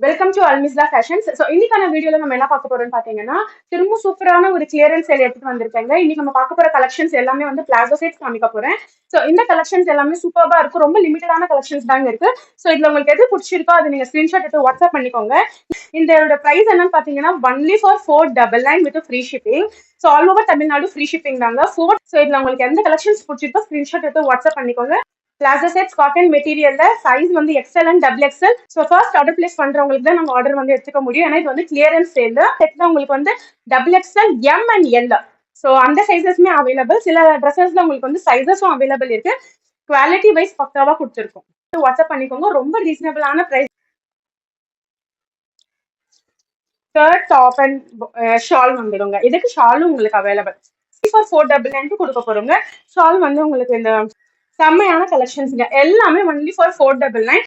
Welcome to Almisla fashions. So இன்னைக்கான வீடியோல நம்ம என்ன பார்க்க போறோம்னு பாத்தீங்கன்னா, திரும்ப சூப்பரான ஒரு கிளியரன்ஸ் சேல் எடுத்துட்டு வந்திருக்காங்க. இன்னைக்கு நம்ம பார்க்க போற கலெக்ஷன்ஸ் எல்லாமே வந்து பிளாசோ செட்ஸ் காமிக்க போறேன். ஸோ இந்த கலெக்ஷன்ஸ் எல்லாமே சூப்பரா இருக்கும். ரொம்ப லிமிட்டடான கலெக்ஷன்ஸ் தாங்க இருக்கு. ஸோ இதுல உங்களுக்கு எது பிடிச்சிருக்கோ அதை நீங்க ஸ்கிரீன்ஷாட் எடுத்து வாட்ஸ்அப் பண்ணிக்கோங்க. இதோட பிரைஸ் என்னன்னு பாத்தீங்கன்னா only for 499 with free shipping. So all over Tamil Nadu free shipping தாங்க. ஸோ இதுல உங்களுக்கு எந்த கலெக்ஷன்ஸ் பிடிச்சிருக்கோ ஸ்கிரீன்ஷாட் எடுத்து வாட்ஸ்அப் பண்ணிக்கோங்க. பிளாசோ செட்ஸ் காட்டன் மெட்டீரியல்ல சைஸ் வந்து XL and double XL. So first order place பண்றவங்களுக்கு தான் நம்ம ஆர்டர் வந்து எடுத்துக்க முடியும். ஏன்னா இது வந்து கிளியரன்ஸ் சேல். செட் உங்களுக்கு வந்து double XL, M and L. So அந்த சைசஸ்மே அவைலபிள். சில ட்ரெஸ்ஸஸ்ல உங்களுக்கு வந்து சைசஸும் அவைலபிள் இருக்கு. குவாலிட்டி வைஸ் பக்காவா கொடுத்துருக்கோம். வாட்ஸ்அப் பண்ணிக்கோங்க. ரொம்ப ரீசனபிளான price. Shirt, top and shawl வந்துடுங்க. இதுக்கு ஷாலும் உங்களுக்கு அவைலபிள். 499 கொடுக்க போறோங்க. ஷால் வந்து உங்களுக்கு இந்த செம்மையான கலெக்ஷன்ஸ்ங்க. எல்லாமே ஒன்லி ஃபார் 499.